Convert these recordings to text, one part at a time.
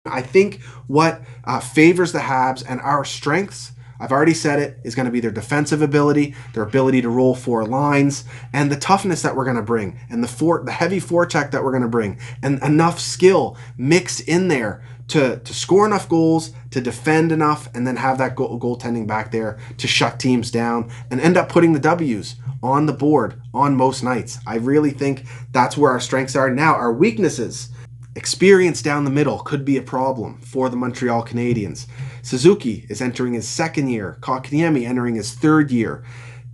I think what favors the Habs and our strengths, I've already said it, is going to be their defensive ability, their ability to roll four lines, and the toughness that we're going to bring, and the heavy forecheck that we're going to bring, and enough skill mixed in there to score enough goals, to defend enough, and then have that goaltending back there to shut teams down and end up putting the W's on the board on most nights. I really think that's where our strengths are. Now, our weaknesses. Experience down the middle could be a problem for the Montreal Canadiens. Suzuki is entering his second year. Kotkaniemi entering his third year.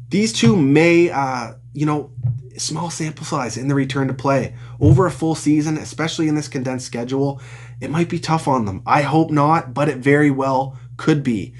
These two may, small sample size in the return to play. Over a full season, especially in this condensed schedule, it might be tough on them. I hope not, but it very well could be.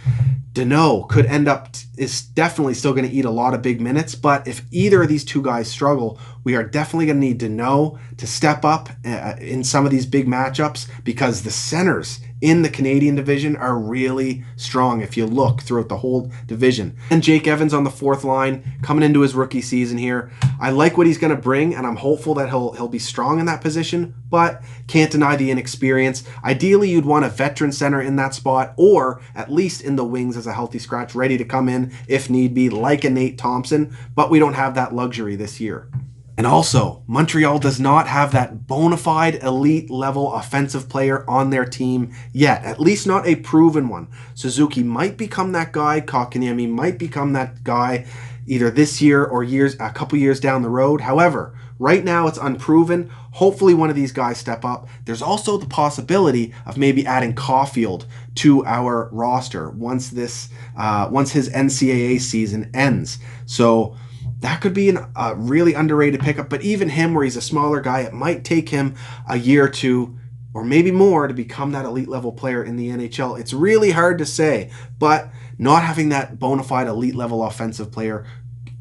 Danault could end up, is definitely still going to eat a lot of big minutes, but if either of these two guys struggle, we are definitely going to need Danault to step up in some of these big matchups, because the centers in the Canadian division are really strong if you look throughout the whole division. And Jake Evans on the fourth line, coming into his rookie season here. I like what he's going to bring, and I'm hopeful that he'll be strong in that position, but can't deny the inexperience. Ideally, you'd want a veteran center in that spot, or at least in the wings as a healthy scratch, ready to come in if need be, like a Nate Thompson, but we don't have that luxury this year. And also, Montreal does not have that bona fide elite level offensive player on their team yet, at least not a proven one. Suzuki might become that guy, Kotkaniemi might become that guy either this year or a couple years down the road. However, right now it's unproven. Hopefully one of these guys step up. There's also the possibility of maybe adding Caulfield to our roster once his NCAA season ends. So that could be a really underrated pickup, but even him, where he's a smaller guy, it might take him a year or two, or maybe more, to become that elite level player in the NHL. It's really hard to say, but not having that bona fide elite level offensive player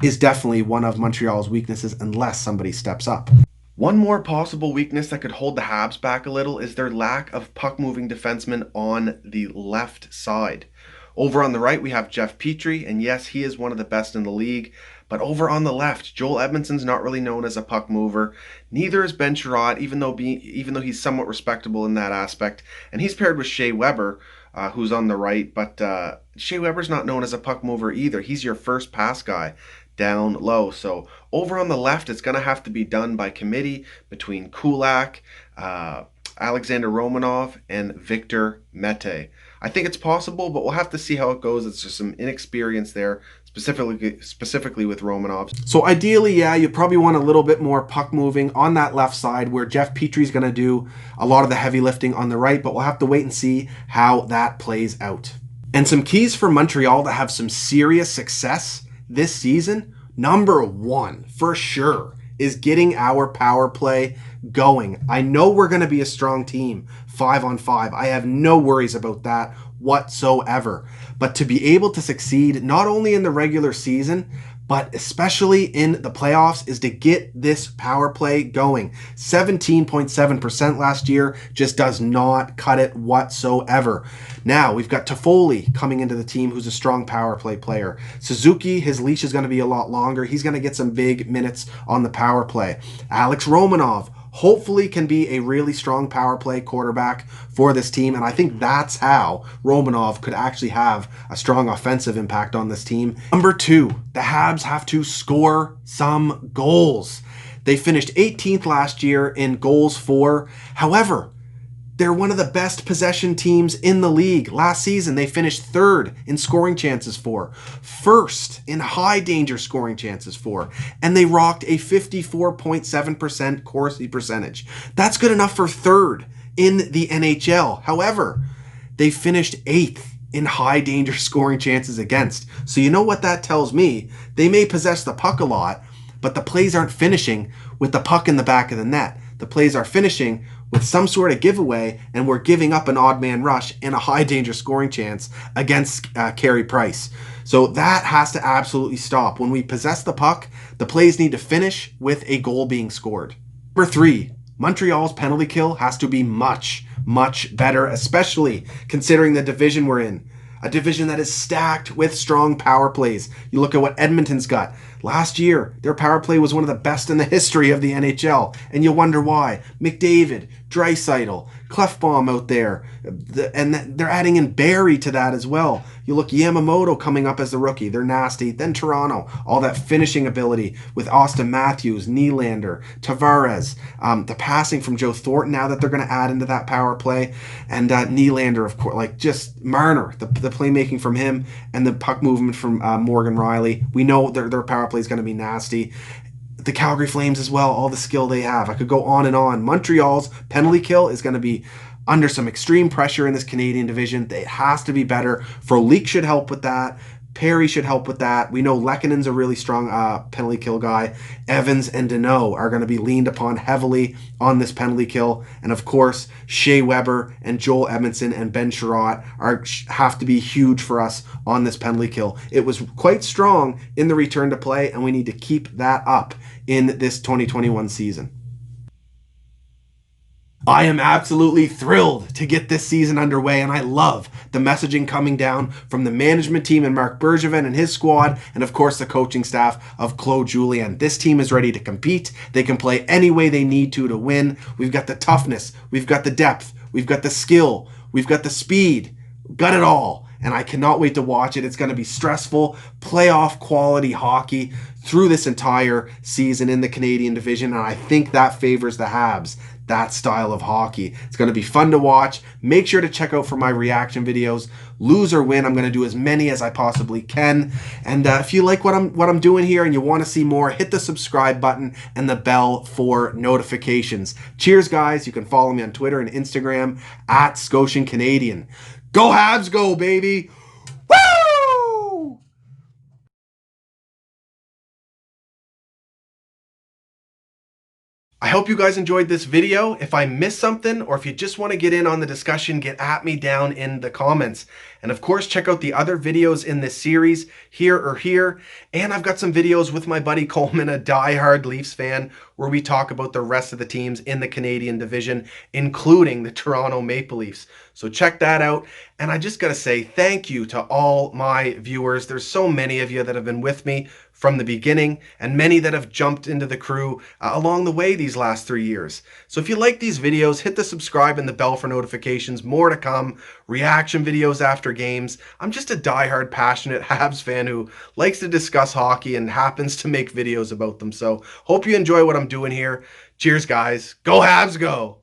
is definitely one of Montreal's weaknesses unless somebody steps up. One more possible weakness that could hold the Habs back a little is their lack of puck-moving defensemen on the left side. Over on the right, we have Jeff Petrie, and yes, he is one of the best in the league. But over on the left, Joel Edmondson's not really known as a puck mover. Neither is Ben Sherratt, even though he's somewhat respectable in that aspect. And he's paired with Shea Weber, who's on the right. But Shea Weber's not known as a puck mover either. He's your first pass guy down low. So over on the left, it's going to have to be done by committee between Kulak, Alexander Romanov, and Victor Mete. I think it's possible, but we'll have to see how it goes. It's just some inexperience there, specifically with Romanov. So ideally, yeah, you probably want a little bit more puck moving on that left side, where Jeff Petrie's going to do a lot of the heavy lifting on the right, but we'll have to wait and see how that plays out. And some keys for Montreal to have some serious success this season, number one, for sure, is getting our power play going. I know we're going to be a strong team 5-on-5. I have no worries about that whatsoever. But to be able to succeed not only in the regular season, but especially in the playoffs, is to get this power play going. 17.7% last year just does not cut it whatsoever. Now, we've got Toffoli coming into the team, who's a strong power play player. Suzuki, his leash is going to be a lot longer. He's going to get some big minutes on the power play. Alex Romanov hopefully can be a really strong power play quarterback for this team, and I think that's how Romanov could actually have a strong offensive impact on this team. Number two, the Habs have to score some goals. They finished 18th last year in goals for. However, they're one of the best possession teams in the league. Last season, they finished third in scoring chances for, first in high danger scoring chances for, and they rocked a 54.7% Corsi percentage. That's good enough for third in the NHL. However, they finished eighth in high danger scoring chances against. So you know what that tells me? They may possess the puck a lot, but the plays aren't finishing with the puck in the back of the net. The plays are finishing with some sort of giveaway, and we're giving up an odd man rush and a high danger scoring chance against Carey Price. So that has to absolutely stop. When we possess the puck, the plays need to finish with a goal being scored. Number three, Montreal's penalty kill has to be much, much better, especially considering the division we're in. A division that is stacked with strong power plays. You look at what Edmonton's got. Last year, their power play was one of the best in the history of the NHL, and you wonder why. McDavid, Draisaitl, Clefbaum out there, and they're adding in Barrie to that as well. You look Yamamoto coming up as the rookie, they're nasty. Then Toronto, all that finishing ability with Austin Matthews, Nylander, Tavares, the passing from Joe Thornton now that they're going to add into that power play, and Nylander, of course, like just Marner, the playmaking from him, and the puck movement from Morgan Riley. We know their power play is going to be nasty. The Calgary Flames as well, all the skill they have. I could go on and on. Montreal's penalty kill is going to be under some extreme pressure in this Canadian division. It has to be better. Frolik should help with that. Perry should help with that. We know Lekkonen's a really strong penalty kill guy. Evans and Deneau are going to be leaned upon heavily on this penalty kill. And of course, Shea Weber and Joel Edmondson and Ben Sherratt have to be huge for us on this penalty kill. It was quite strong in the return to play, and we need to keep that up in this 2021 season. I am absolutely thrilled to get this season underway, and I love the messaging coming down from the management team and Marc Bergevin and his squad, and of course the coaching staff of Claude Julien. This team is ready to compete. They can play any way they need to win. We've got the toughness, we've got the depth, we've got the skill, we've got the speed, we've got it all. And I cannot wait to watch it. It's going to be stressful, playoff quality hockey through this entire season in the Canadian division, and I think that favors the Habs, that style of hockey. It's going to be fun to watch. Make sure to check out for my reaction videos. Lose or win, I'm going to do as many as I possibly can. And if you like what I'm doing here and you want to see more, hit the subscribe button and the bell for notifications. Cheers, guys. You can follow me on Twitter and Instagram at Scotian Canadian. Go Habs, go, baby! Woo! I hope you guys enjoyed this video. If I missed something, or if you just want to get in on the discussion, get at me down in the comments. And of course, check out the other videos in this series, here or here. And I've got some videos with my buddy Coleman, a diehard Leafs fan, where we talk about the rest of the teams in the Canadian division, including the Toronto Maple Leafs. So check that out. And I just got to say thank you to all my viewers. There's so many of you that have been with me from the beginning, and many that have jumped into the crew along the way these last 3 years. So if you like these videos, hit the subscribe and the bell for notifications. More to come. Reaction videos after games. I'm just a diehard, passionate Habs fan who likes to discuss hockey and happens to make videos about them. So hope you enjoy what I'm doing here. Cheers, guys. Go Habs, go!